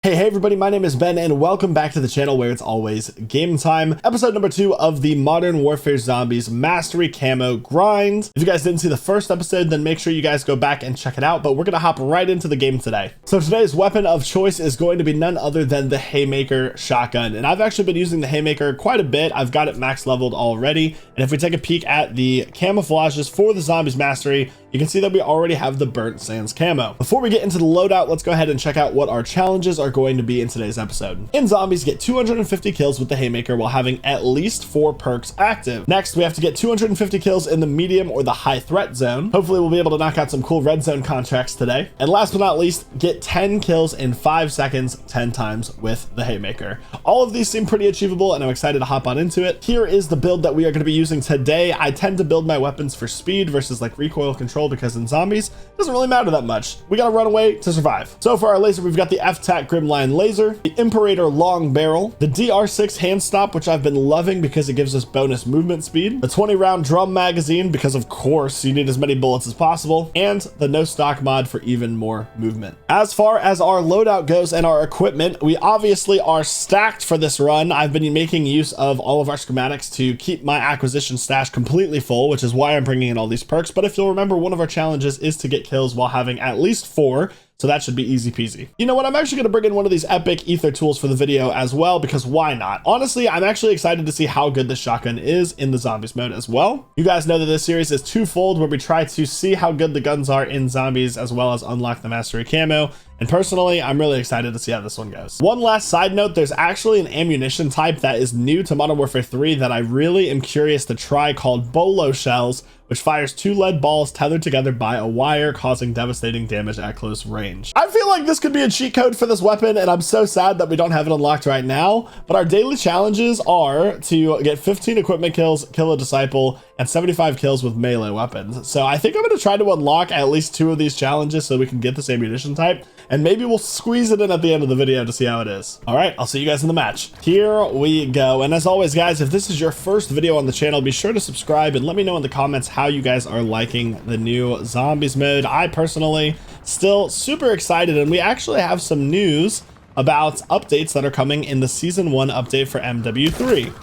Hey everybody, my name is Ben and welcome back to the channel where it's always game time. Episode number 2 of the Modern Warfare Zombies Mastery Camo grind. If you guys didn't see the first episode, then make sure you guys go back and check it out, but we're gonna hop right into the game today. So today's weapon of choice is going to be none other than the Haymaker shotgun. And I've actually been using the Haymaker quite a bit. I've got it max leveled already. And if we take a peek at the camouflages for the Zombies Mastery, you can see that we already have the Burnt Sands camo. Before we get into the loadout, let's go ahead and check out what our challenges are going to be in today's episode. In Zombies, get 250 kills with the Haymaker while having at least 4 perks active. Next, we have to get 250 kills in the medium or the high threat zone. Hopefully we'll be able to knock out some cool red zone contracts today. And last but not least, get 10 kills in 5 seconds 10 times with the Haymaker. All of these seem pretty achievable and I'm excited to hop on into it. Here is the build that we are going to be using today. I tend to build my weapons for speed versus like recoil control, because in Zombies it doesn't really matter that much. We gotta run away to survive. So for our laser, we've got the F-Tac Grimline laser, the Imperator long barrel, the DR6 hand stop, which I've been loving because it gives us bonus movement speed, the 20 round drum magazine because of course you need as many bullets as possible, and the no stock mod for even more movement. As far as our loadout goes and our equipment, we obviously are stacked for this run. I've been making use of all of our schematics to keep my acquisition stash completely full, which is why I'm bringing in all these perks. But if you'll remember, one of our challenges is to get kills while having at least 4. So that should be easy peasy. You know what? I'm actually going to bring in one of these epic ether tools for the video as well, because why not? Honestly, I'm actually excited to see how good this shotgun is in the Zombies mode as well. You guys know that this series is twofold, where we try to see how good the guns are in Zombies as well as unlock the Mastery Camo. And personally, I'm really excited to see how this one goes. One last side note, there's actually an ammunition type that is new to Modern Warfare 3 that I really am curious to try, called Bolo Shells, which fires 2 lead balls tethered together by a wire, causing devastating damage at close range. I feel like this could be a cheat code for this weapon, and I'm so sad that we don't have it unlocked right now, but our daily challenges are to get 15 equipment kills, kill a disciple, and 75 kills with melee weapons. So I think I'm going to try to unlock at least 2 of these challenges so we can get this ammunition type, and maybe we'll squeeze it in at the end of the video to see how it is. All right, I'll see you guys in the match. Here we go. And as always, guys, if this is your first video on the channel, be sure to subscribe and let me know in the comments how you guys are liking the new Zombies mode. I personally still super excited, and we actually have some news about updates that are coming in the Season 1 update for MW3.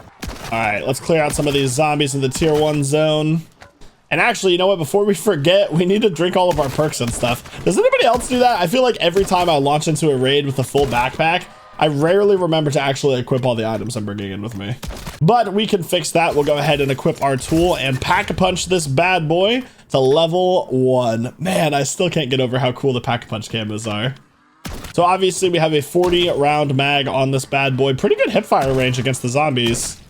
All right, let's clear out some of these zombies in the Tier 1 zone. And actually, you know what? Before we forget, we need to drink all of our perks and stuff. Does anybody else do that? I feel like every time I launch into a raid with a full backpack, I rarely remember to actually equip all the items I'm bringing in with me. But we can fix that. We'll go ahead and equip our tool and pack-a-punch this bad boy to level 1. Man, I still can't get over how cool the pack-a-punch camos are. So obviously we have a 40 round mag on this bad boy. Pretty good hipfire range against the zombies.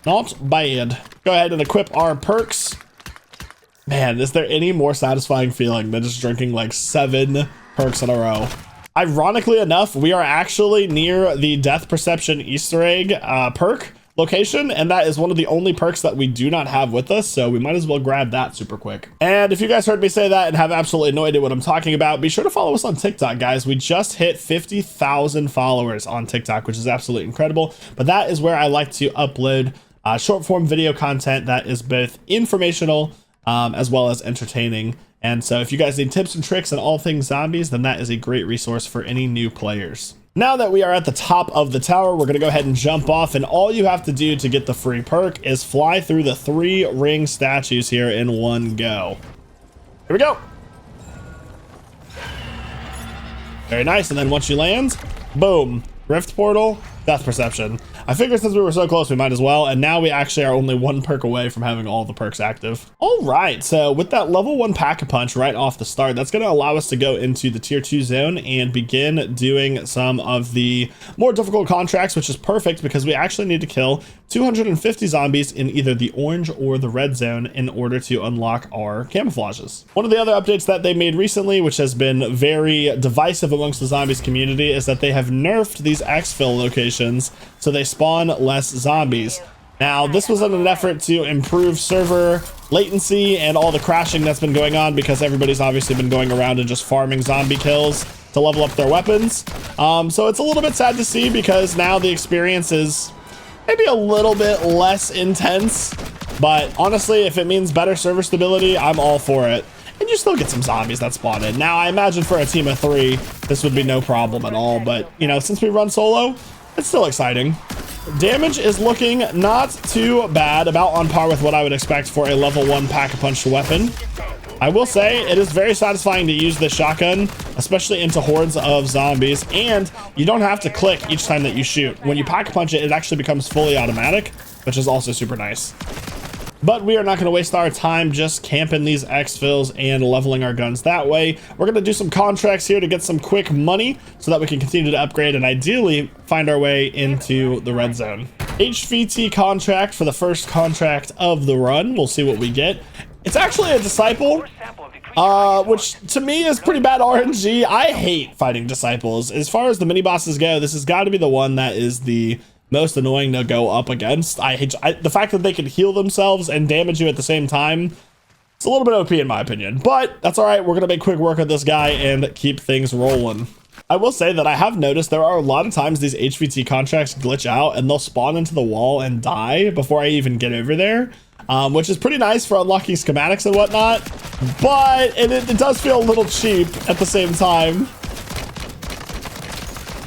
Not bad. Go ahead and equip our perks. Man, is there any more satisfying feeling than just drinking like 7 perks in a row? Ironically enough, we are actually near the Death Perception Easter egg perk location, and that is one of the only perks that we do not have with us, so we might as well grab that super quick. And if you guys heard me say that and have absolutely no idea what I'm talking about, be sure to follow us on TikTok, guys. We just hit 50,000 followers on TikTok, which is absolutely incredible, but that is where I like to upload short form video content that is both informational as well as entertaining. And so if you guys need tips and tricks on all things zombies, then that is a great resource for any new players. Now that we are at the top of the tower, we're going to go ahead and jump off, and all you have to do to get the free perk is fly through the 3 ring statues here in one go. Here we go. Very nice. And then once you land, boom, rift portal, death perception. I figured since we were so close, we might as well. And now we actually are only 1 perk away from having all the perks active. All right, so with that level 1 pack-a-punch right off the start, that's going to allow us to go into the Tier 2 zone and begin doing some of the more difficult contracts, which is perfect because we actually need to kill 250 zombies in either the orange or the red zone in order to unlock our camouflages. One of the other updates that they made recently, which has been very divisive amongst the zombies community, is that they have nerfed these exfil locations so they spawn less zombies. Now, this was in an effort to improve server latency and all the crashing that's been going on, because everybody's obviously been going around and just farming zombie kills to level up their weapons. So it's a little bit sad to see, because now the experience is maybe a little bit less intense. But honestly, if it means better server stability, I'm all for it. and you still get some zombies that spawn in. Now, I imagine for a team of 3, this would be no problem at all, but, you know, since we run solo, it's still exciting. Damage is looking not too bad, about on par with what I would expect for a level 1 pack-a-punch weapon. I will say it is very satisfying to use this shotgun, especially into hordes of zombies, and you don't have to click each time that you shoot. When you pack-a-punch it, it actually becomes fully automatic, which is also super nice. But we are not going to waste our time just camping these exfils and leveling our guns that way. We're going to do some contracts here to get some quick money so that we can continue to upgrade and ideally find our way into the red zone. HVT contract for the first contract of the run. We'll see what we get. It's actually a disciple, which to me is pretty bad RNG. I hate fighting disciples. As far as the mini bosses go, this has got to be the one that is the most annoying to go up against. I hate the fact that they can heal themselves and damage you at the same time. It's a little bit OP in my opinion, but that's all right. We're gonna make quick work of this guy and keep things rolling. I will say that I have noticed there are a lot of times these HVT contracts glitch out and they'll spawn into the wall and die before I even get over there, which is pretty nice for unlocking schematics and whatnot, but it does feel a little cheap at the same time.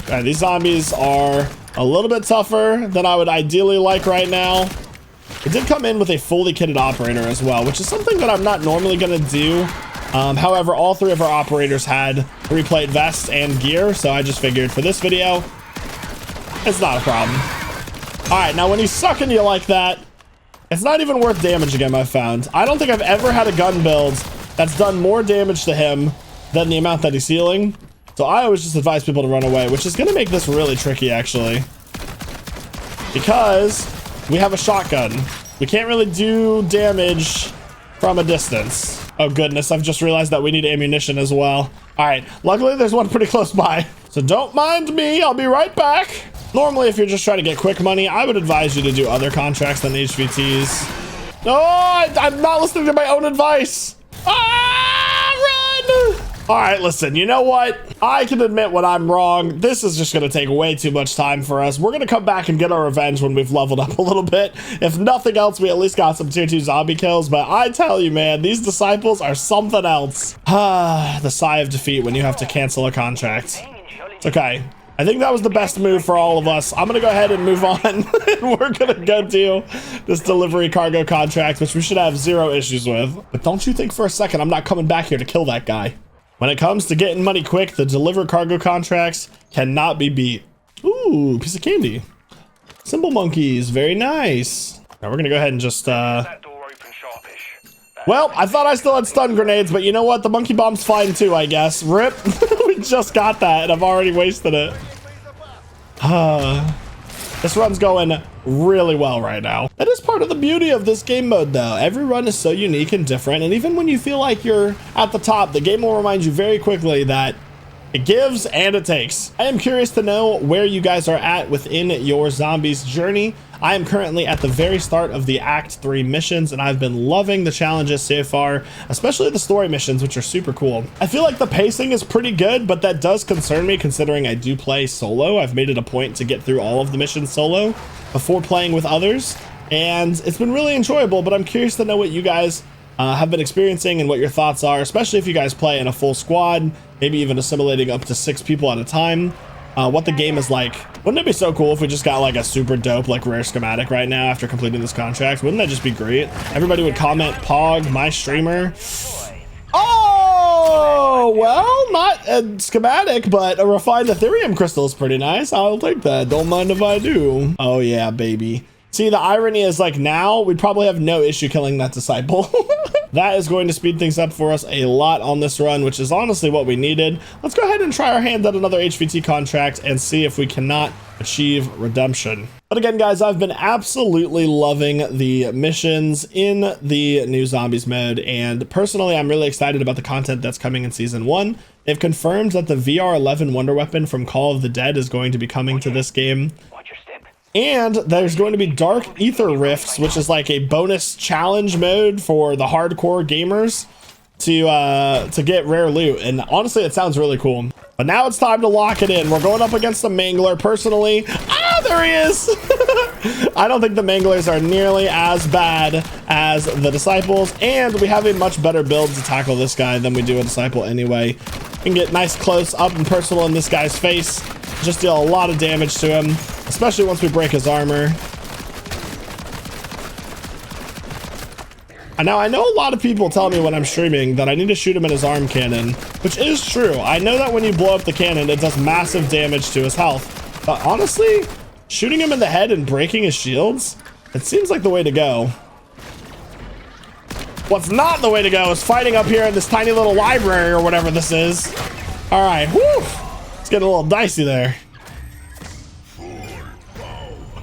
All right, these zombies are a little bit tougher than I would ideally like right now. It did come in with a fully kitted operator as well, which is something that I'm not normally going to do. However, all 3 of our operators had 3-plate vests and gear, so I just figured for this video, it's not a problem. All right, now when he's sucking you like that, it's not even worth damaging him, I've found. I don't think I've ever had a gun build that's done more damage to him than the amount that he's healing. So I always just advise people to run away, which is going to make this really tricky, actually. Because we have a shotgun. We can't really do damage from a distance. Oh, goodness. I've just realized that we need ammunition as well. All right. Luckily, there's one pretty close by. So don't mind me. I'll be right back. Normally, if you're just trying to get quick money, I would advise you to do other contracts than HVTs. No, I'm not listening to my own advice. Run! All right, listen, you know what? I can admit when I'm wrong. This is just going to take way too much time for us. We're going to come back and get our revenge when we've leveled up a little bit. If nothing else, we at least got some tier 2 zombie kills. But I tell you, man, these disciples are something else. The sigh of defeat when you have to cancel a contract. It's okay. I think that was the best move for all of us. I'm going to go ahead and move on. And we're going to go do this delivery cargo contract, which we should have 0 issues with. But don't you think for a second I'm not coming back here to kill that guy. When it comes to getting money quick, the deliver cargo contracts cannot be beat. Ooh, piece of candy. Symbol monkeys, very nice. Now we're gonna go ahead and just, well, I thought I still had stun grenades, but you know what? The monkey bomb's fine too, I guess. Rip. We just got that and I've already wasted it. This run's going really well right now. That is part of the beauty of this game mode though. Every run is so unique and different, and even when you feel like you're at the top, the game will remind you very quickly that it gives and it takes. I am curious to know where you guys are at within your zombies journey. I am currently at the very start of the Act 3 missions, and I've been loving the challenges so far, especially the story missions, which are super cool. I feel like the pacing is pretty good, but that does concern me considering I do play solo. I've made it a point to get through all of the missions solo before playing with others, and it's been really enjoyable, but I'm curious to know what you guys have been experiencing and what your thoughts are, especially if you guys play in a full squad, maybe even assimilating up to 6 people at a time. What the game is like. Wouldn't it be so cool if we just got like a super dope like rare schematic right now after completing this contract? Wouldn't that just be great? Everybody would comment Pog, my streamer. Oh, well, not a schematic, but a refined Ethereum crystal is pretty nice. I'll take that. Don't mind if I do. Oh yeah, baby. See, the irony is like now we'd probably have no issue killing that disciple. That is going to speed things up for us a lot on this run, which is honestly what we needed. Let's go ahead and try our hand at another HVT contract and see if we cannot achieve redemption. But again, guys, I've been absolutely loving the missions in the new zombies mode, and personally, I'm really excited about the content that's coming in season 1. They've confirmed that the VR11 wonder weapon from Call of the Dead is going to be coming to this game. And there's going to be Dark Ether Rifts, which is like a bonus challenge mode for the hardcore gamers to get rare loot. And honestly, it sounds really cool. But now it's time to lock it in. We're going up against the Mangler. Personally, there there he is. I don't think the Manglers are nearly as bad as the Disciples, and we have a much better build to tackle this guy than we do a Disciple anyway. We can get nice close up and personal in this guy's face, just deal a lot of damage to him, especially once we break his armor. And now I know a lot of people tell me when I'm streaming that I need to shoot him in his arm cannon, which is true. I know that when you blow up the cannon, it does massive damage to his health, but honestly, shooting him in the head and breaking his shields, it seems like the way to go. What's not the way to go is fighting up here in this tiny little library or whatever this is. All right, whew. It's getting a little dicey there.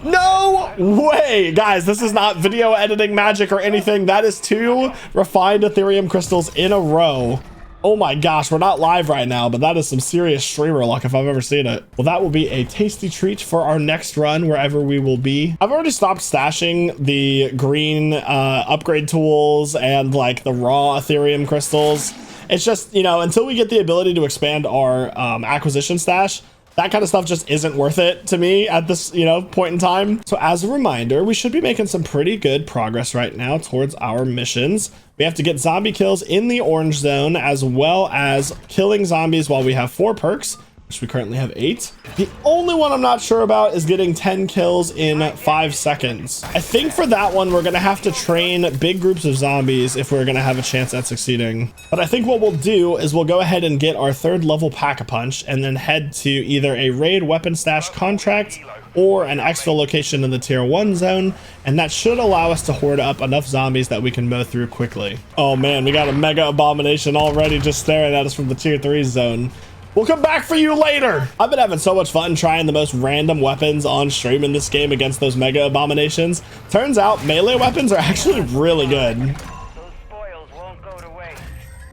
No way, guys, this is not video editing magic or anything. That is 2 refined Ethereum crystals in a row. Oh my gosh, we're not live right now, but that is some serious streamer luck if I've ever seen it. Well, that will be a tasty treat for our next run, wherever we will be. I've already stopped stashing the green upgrade tools and like the raw Ethereum crystals. It's just, you know, until we get the ability to expand our acquisition stash, that kind of stuff just isn't worth it to me at this, you know, point in time. So as a reminder, we should be making some pretty good progress right now towards our missions. We have to get zombie kills in the orange zone, as well as killing zombies while we have 4 perks, which we currently have 8. The only one I'm not sure about is getting 10 kills in 5 seconds. I think for that one, we're gonna have to train big groups of zombies if we're gonna have a chance at succeeding. But I think what we'll do is we'll go ahead and get our 3rd level Pack-a-Punch and then head to either a raid weapon stash contract or an exfil location in the tier 1 zone, and that should allow us to hoard up enough zombies that we can mow through quickly. Oh man, we got a mega abomination already just staring at us from the tier 3 zone. We'll come back for you later. I've been having so much fun trying the most random weapons on stream in this game against those mega abominations. Turns out melee weapons are actually really good.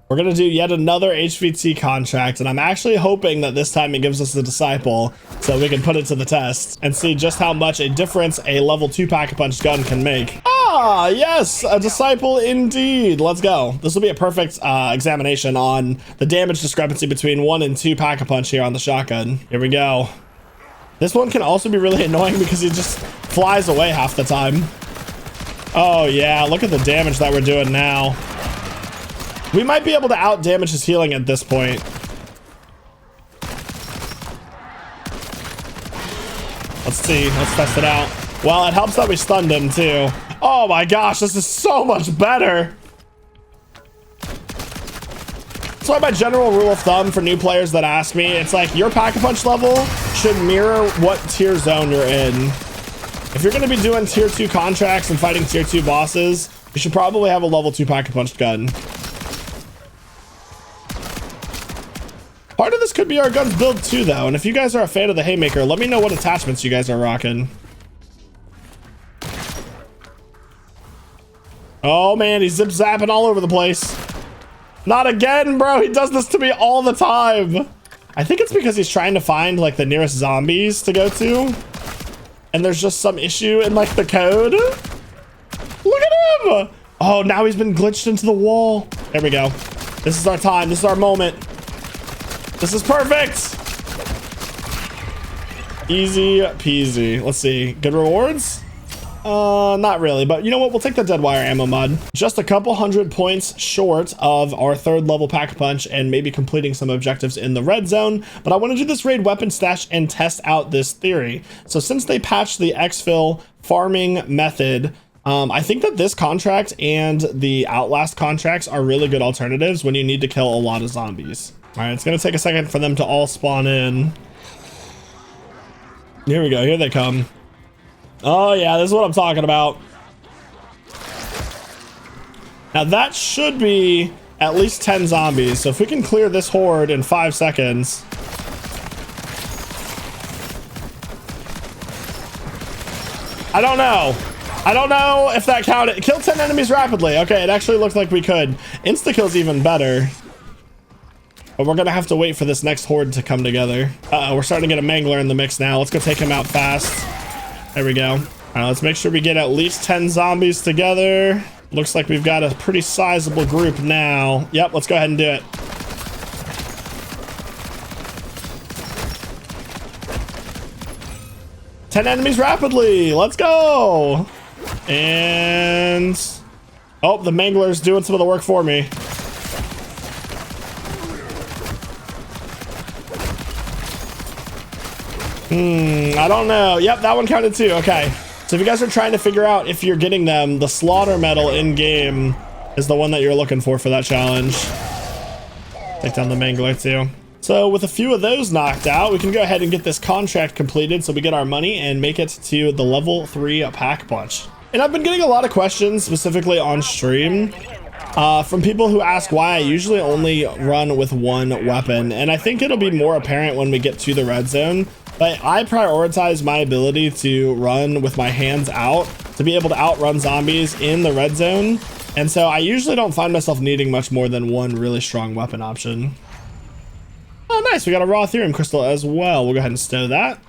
We're gonna do yet another HVT contract, and I'm actually hoping that this time it gives us the Disciple so we can put it to the test and see just how much a difference a level 2 Pack-a-Punch gun can make. Ah, yes, a Disciple indeed. Let's go. This will be a perfect examination on the damage discrepancy between 1 and 2 Pack-a-Punch here on the shotgun. Here we go. This one can also be really annoying because he just flies away half the time. Oh yeah, look at the damage that we're doing now. We might be able to out damage his healing at this point. Let's see, let's test it out. Well, it helps that we stunned him too. Oh my gosh, this is so much better. That's why my general rule of thumb for new players that ask me, it's like your Pack-a-Punch level should mirror what tier zone you're in. If you're gonna be doing tier 2 contracts and fighting tier 2 bosses, you should probably have a level 2 Pack-a-Punch gun. Part of this could be our gun's build too, though, and if you guys are a fan of the Haymaker, let me know what attachments you guys are rocking. Oh man, he's zip-zapping all over the place. Not again, bro. He does this to me all the time. I think it's because he's trying to find like the nearest zombies to go to, and there's just some issue in like the code. Look at him. Oh, now he's been glitched into the wall. There we go. This is our time. This is our moment. This is perfect. Easy peasy. Let's see. Good rewards? Not really, but you know what? We'll take the dead wire ammo mod. Just a couple 100 points short of our 3rd level Pack-a-Punch and maybe completing some objectives in the red zone. But I want to do this raid weapon stash and test out this theory. So since they patched the exfil farming method, I think that this contract and the Outlast contracts are really good alternatives when you need to kill a lot of zombies. All right, it's gonna take a second for them to all spawn in. Here we go, here they come. Oh yeah, this is what I'm talking about. Now that should be at least 10 zombies. So if we can clear this horde in 5 seconds. I don't know. I don't know if that counted. Kill 10 enemies rapidly. Okay, it actually looked like we could. Insta-kill's even better. But we're gonna have to wait for this next horde to come together. Uh-oh, we're starting to get a Mangler in the mix now. Let's go take him out fast. There we go. All right, let's make sure we get at least 10 zombies together. Looks like we've got a pretty sizable group now. Yep, let's go ahead and do it. 10 enemies rapidly. Let's go. And oh, the mangler's doing some of the work for me. I don't know. Yep, that one counted too. Okay. So if you guys are trying to figure out if you're getting them, the slaughter medal in game is the one that you're looking for that challenge. Take down the mangler too. So with a few of those knocked out, we can go ahead and get this contract completed so we get our money and make it to the level 3 pack punch. And I've been getting a lot of questions specifically on stream from people who ask why I usually only run with one weapon. And I think it'll be more apparent when we get to the red zone. But I prioritize my ability to run with my hands out to be able to outrun zombies in the red zone. And so I usually don't find myself needing much more than one really strong weapon option. Oh, nice. We got a raw Ethereum crystal as well. We'll go ahead and stow that.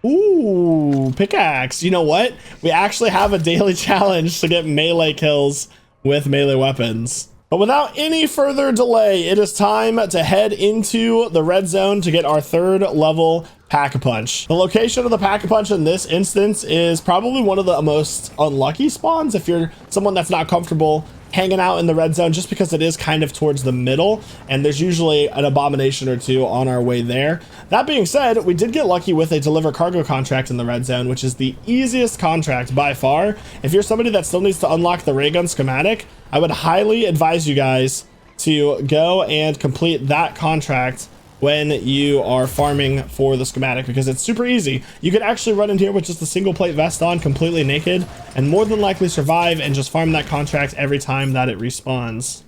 Ooh, pickaxe. You know what? We actually have a daily challenge to get melee kills with melee weapons. But without any further delay, it is time to head into the red zone to get our 3rd level Pack-a-Punch. The location of the Pack-a-Punch in this instance is probably one of the most unlucky spawns if you're someone that's not comfortable hanging out in the red zone, just because it is kind of towards the middle and there's usually an abomination or two on our way there. That being said, we did get lucky with a deliver cargo contract in the red zone, which is the easiest contract by far. If you're somebody that still needs to unlock the ray gun schematic, I would highly advise you guys to go and complete that contract when you are farming for the schematic, because it's super easy. You could actually run in here with just a single plate vest on, completely naked, and more than likely survive and just farm that contract every time that it respawns.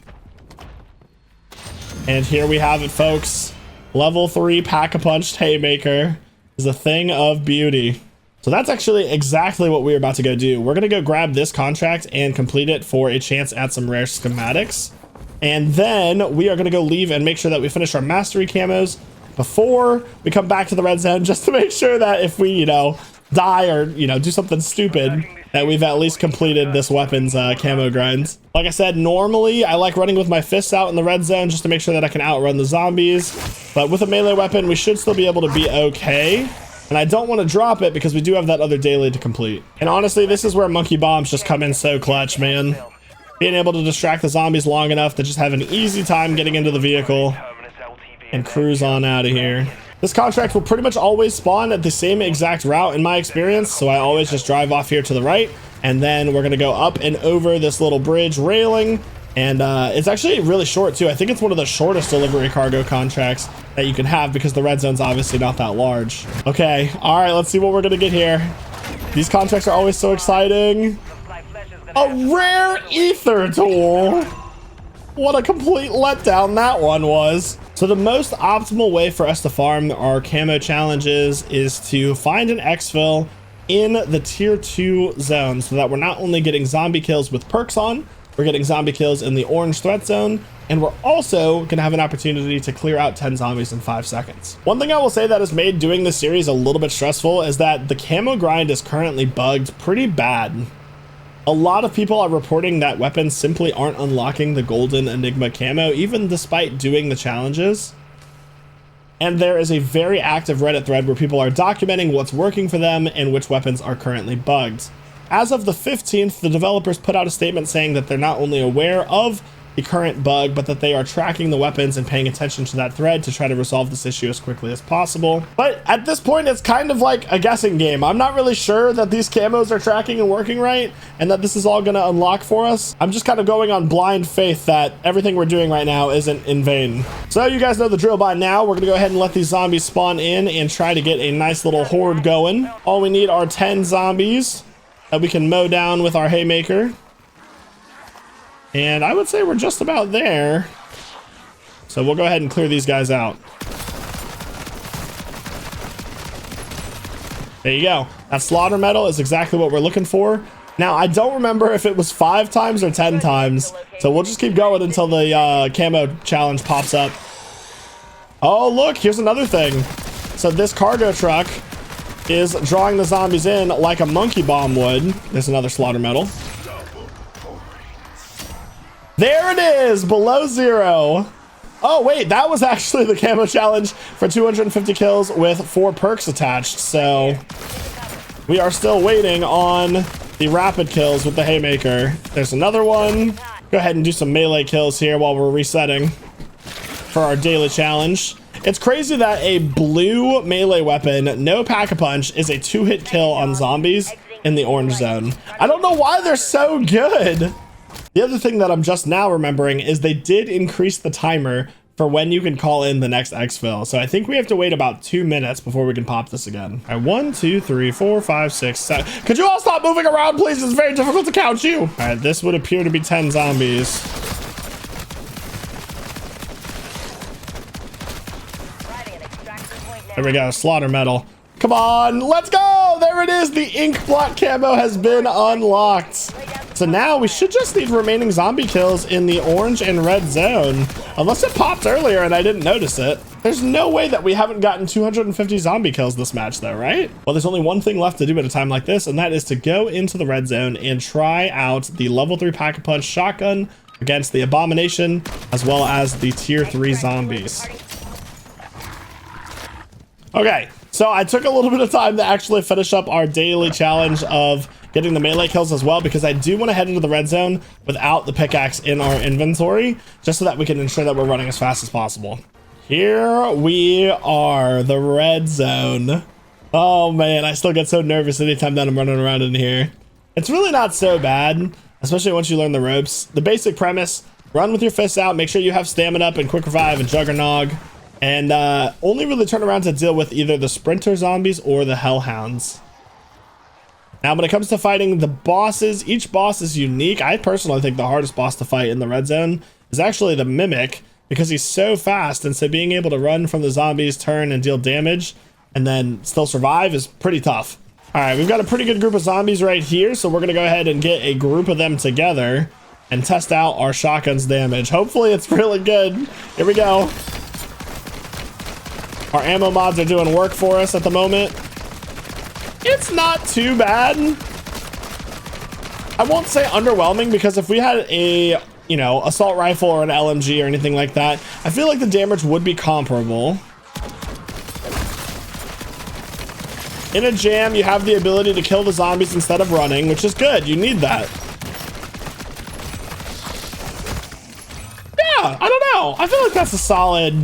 And here we have it, folks. Level 3 Pack-a-Punch Haymaker is a thing of beauty. So that's actually exactly what we're about to go do. We're gonna go grab this contract and complete it for a chance at some rare schematics. And then we are going to go leave and make sure that we finish our mastery camos before we come back to the red zone, just to make sure that if we, die or, do something stupid, that we've at least completed this weapons camo grind. Like I said, normally I like running with my fists out in the red zone just to make sure that I can outrun the zombies. But with a melee weapon, we should still be able to be okay. And I don't want to drop it because we do have that other daily to complete. And honestly, this is where monkey bombs just come in so clutch, man. Being able to distract the zombies long enough to just have an easy time getting into the vehicle and cruise on out of here. This contract will pretty much always spawn at the same exact route in my experience, so I always just drive off here to the right, and then we're going to go up and over this little bridge railing, and it's actually really short too. I think it's one of the shortest delivery cargo contracts that you can have because the red zone's obviously not that large. Okay, all right, let's see what we're going to get here. These contracts are always so exciting. A rare ether tool. What a complete letdown that one was. So the most optimal way for us to farm our camo challenges is to find an exfil in the tier 2 zone, so that we're not only getting zombie kills with perks on, we're getting zombie kills in the orange threat zone, and we're also gonna have an opportunity to clear out 10 zombies in 5 seconds. One thing I will say that has made doing this series a little bit stressful is that the camo grind is currently bugged pretty bad. A lot of people are reporting that weapons simply aren't unlocking the golden Enigma camo, even despite doing the challenges. And there is a very active Reddit thread where people are documenting what's working for them and which weapons are currently bugged. As of the 15th, the developers put out a statement saying that they're not only aware of the current bug, but that they are tracking the weapons and paying attention to that thread to try to resolve this issue as quickly as possible. But at this point, it's kind of like a guessing game. I'm not really sure that these camos are tracking and working right, and that this is all gonna unlock for us. I'm just kind of going on blind faith that everything we're doing right now isn't in vain. So you guys know the drill by now. We're gonna go ahead and let these zombies spawn in and try to get a nice little horde going. All we need are 10 zombies that we can mow down with our Haymaker. And I would say we're just about there. So we'll go ahead and clear these guys out. There you go. That slaughter medal is exactly what we're looking for. Now, I don't remember if it was 5 times or 10 times. So we'll just keep going until the camo challenge pops up. Oh, look, here's another thing. So this cargo truck is drawing the zombies in like a monkey bomb would. There's another slaughter medal. There it is, below 0. Oh wait, that was actually the camo challenge for 250 kills with 4 perks attached. So we are still waiting on the rapid kills with the Haymaker. There's another one. Go ahead and do some melee kills here while we're resetting for our daily challenge. It's crazy that a blue melee weapon, no pack-a-punch, is a 2-hit kill on zombies in the orange zone. I don't know why they're so good. The other thing that I'm just now remembering is they did increase the timer for when you can call in the next exfil. So I think we have to wait about 2 minutes before we can pop this again. All right, 1, 2, 3, 4, 5, 6, 7. Could you all stop moving around, please? It's very difficult to count you. All right, this would appear to be 10 zombies. There we go, slaughter metal. Come on, let's go. There it is. The ink blot camo has been unlocked. So now we should just need remaining zombie kills in the orange and red zone. Unless it popped earlier and I didn't notice it. There's no way that we haven't gotten 250 zombie kills this match though, right? Well, there's only one thing left to do at a time like this, and that is to go into the red zone and try out the level 3 pack-a-punch shotgun against the Abomination, as well as the tier 3 zombies. Okay, so I took a little bit of time to actually finish up our daily challenge of getting the melee kills as well, because I do want to head into the red zone without the pickaxe in our inventory, just so that we can ensure that we're running as fast as possible. Here we are, the red zone. Oh man, I still get so nervous anytime that I'm running around in here. It's really not so bad, especially once you learn the ropes. The basic premise, run with your fists out, make sure you have stamina up and quick revive and juggernog. And only really turn around to deal with either the sprinter zombies or the hellhounds. Now, when it comes to fighting the bosses, each boss is unique. I personally think the hardest boss to fight in the red zone is actually the Mimic, because he's so fast, and so being able to run from the zombies, turn, and deal damage, and then still survive is pretty tough. All right, we've got a pretty good group of zombies right here, so we're gonna go ahead and get a group of them together and test out our shotgun's damage. Hopefully it's really good. Here we go. Our ammo mods are doing work for us at the moment. It's not too bad. I won't say underwhelming, because if we had a, you know, assault rifle or an LMG or anything like that, I feel like the damage would be comparable. In a jam, you have the ability to kill the zombies instead of running, which is good. You need that. Yeah, I don't know. I feel like that's a solid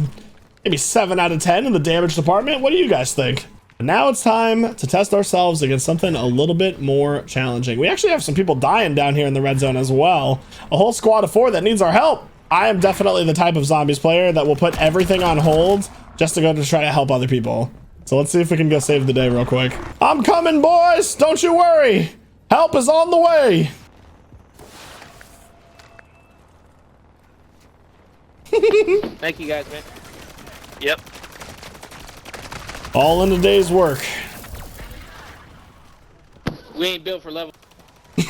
maybe 7 out of 10 in the damage department. What do you guys think? And now it's time to test ourselves against something a little bit more challenging. We actually have some people dying down here in the red zone as well. A whole squad of 4 that needs our help. I am definitely the type of zombies player that will put everything on hold just to go to try to help other people. So let's see if we can go save the day real quick. I'm coming, boys. Don't you worry. Help is on the way. Thank you guys, man. Yep. All in a day's work. We ain't built for level. That's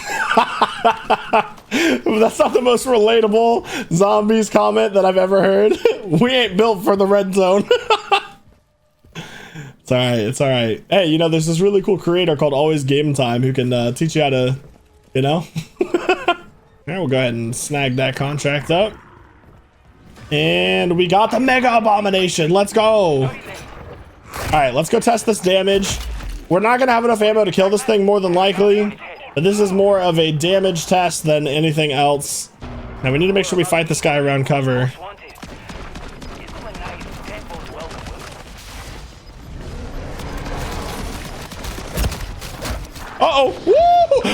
not the most relatable zombies comment that I've ever heard. We ain't built for the red zone. It's all right. It's all right. Hey, you know, there's this really cool creator called AlwaysGametimeBusiness who can teach you how to, you know. All right, we'll go ahead and snag that contract up. And we got the Mega Abomination. Let's go. All right, let's go test this damage. We're not going to have enough ammo to kill this thing more than likely, but this is more of a damage test than anything else. Now we need to make sure we fight this guy around cover. Uh-oh. Woo!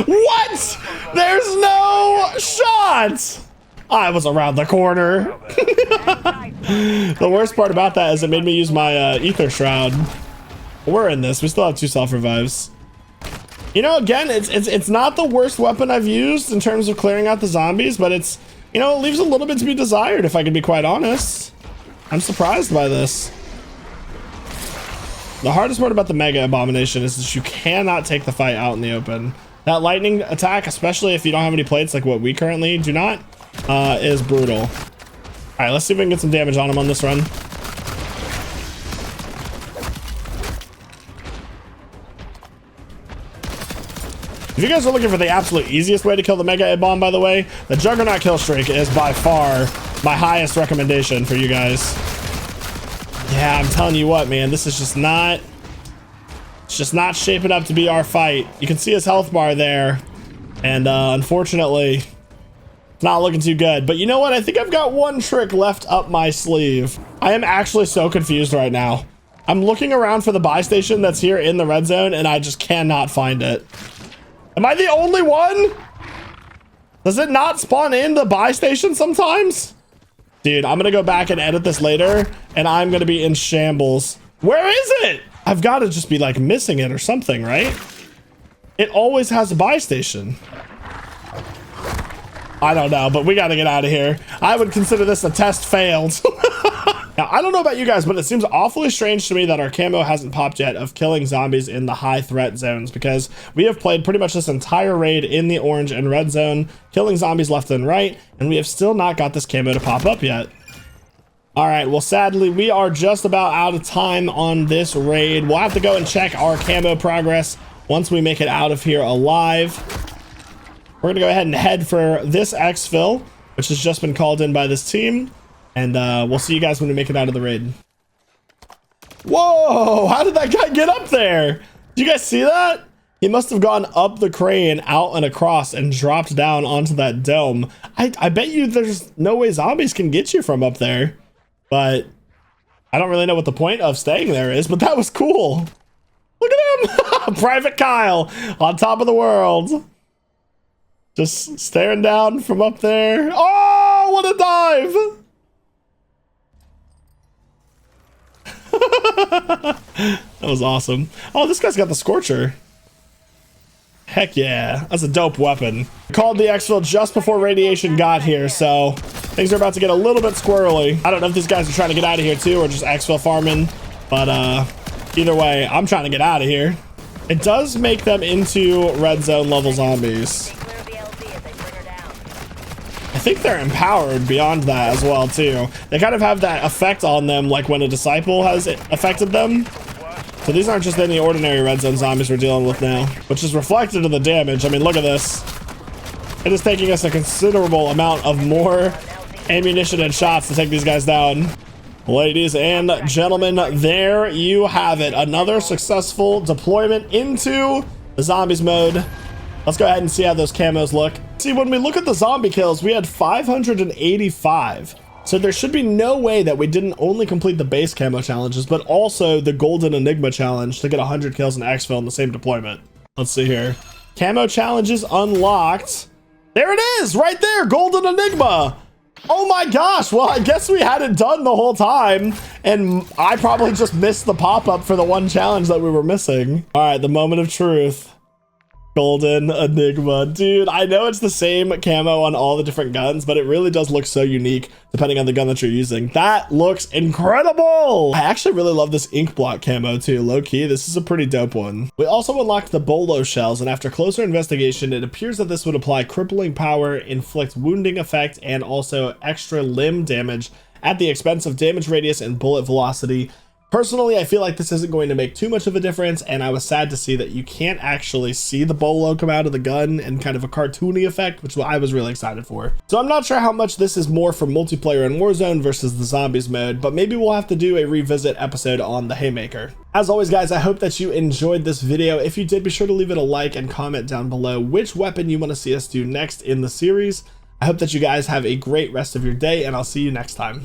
What? There's no shot. I was around the corner. The worst part about that is it made me use my ether shroud. We're in this. We still have 2 self revives. You know, again, it's not the worst weapon I've used in terms of clearing out the zombies, but it's, you know, it leaves a little bit to be desired, if I can be quite honest. I'm surprised by this. The hardest part about the Mega Abomination is that you cannot take the fight out in the open. That lightning attack, especially if you don't have any plates like what we currently do not, is brutal. All right, let's see if we can get some damage on him on this run. If you guys are looking for the absolute easiest way to kill the Mega Bomb, by the way, the Juggernaut kill streak is by far my highest recommendation for you guys. Yeah, I'm telling you what, man, this is just not, it's just not shaping up to be our fight. You can see his health bar there, and unfortunately, it's not looking too good. But you know what? I think I've got one trick left up my sleeve. I am actually so confused right now. I'm looking around for the buy station that's here in the red zone, and I just cannot find it. Am I the only one? Does it not spawn in the buy station sometimes? Dude, I'm gonna go back and edit this later, and I'm gonna be in shambles. Where is it? I've got to just be like missing it or something, right? It always has a buy station. I don't know, but we got to get out of here. I would consider this a test failed. Now, I don't know about you guys, but it seems awfully strange to me that our camo hasn't popped yet of killing zombies in the high threat zones, because we have played pretty much this entire raid in the orange and red zone, killing zombies left and right, and we have still not got this camo to pop up yet. All right, well, sadly, we are just about out of time on this raid. We'll have to go and check our camo progress once we make it out of here alive. We're gonna go ahead and head for this exfil, which has just been called in by this team. And we'll see you guys when we make it out of the raid. Whoa, how did that guy get up there? Did you guys see that? He must have gone up the crane, out and across, and dropped down onto that dome. I bet you there's no way zombies can get you from up there. But I don't really know what the point of staying there is, but that was cool. Look at him. Private Kyle on top of the world. Just staring down from up there. Oh, what a dive. That was awesome. Oh, this guy's got the Scorcher. Heck yeah, that's a dope weapon. Called the exfil just before radiation got here, so things are about to get a little bit squirrely. I don't know if these guys are trying to get out of here too, or just exfil farming, but either way, I'm trying to get out of here. It does make them into red zone level zombies. I think they're empowered beyond that as well too. They kind of have that effect on them, like when a disciple has affected them. So these aren't just any ordinary red zone zombies we're dealing with now, which is reflected in the damage. I mean, look at this. It is taking us a considerable amount of more ammunition and shots to take these guys down. Ladies and gentlemen, there you have it. Another successful deployment into the zombies mode. Let's go ahead and see how those camos look. See, when we look at the zombie kills, we had 585. So there should be no way that we didn't only complete the base camo challenges, but also the Golden Enigma challenge to get 100 kills in exfil in the same deployment. Let's see here. Camo challenges unlocked. There it is, right there, Golden Enigma. Oh my gosh, well, I guess we had it done the whole time, and I probably just missed the pop-up for the one challenge that we were missing. All right, the moment of truth. Golden Enigma. Dude, I know it's the same camo on all the different guns, but it really does look so unique depending on the gun that you're using. That looks incredible. I actually really love this ink block camo too, low-key. This is a pretty dope one. We also unlocked the bolo shells, and after closer investigation, it appears that this would apply crippling power, inflict wounding effect, and also extra limb damage at the expense of damage radius and bullet velocity. Personally, I feel like this isn't going to make too much of a difference, and I was sad to see that you can't actually see the bolo come out of the gun and kind of a cartoony effect, which I was really excited for. So I'm not sure how much this is more for multiplayer in Warzone versus the zombies mode, but maybe we'll have to do a revisit episode on the Haymaker. As always, guys, I hope that you enjoyed this video. If you did, be sure to leave it a like and comment down below which weapon you want to see us do next in the series. I hope that you guys have a great rest of your day, and I'll see you next time.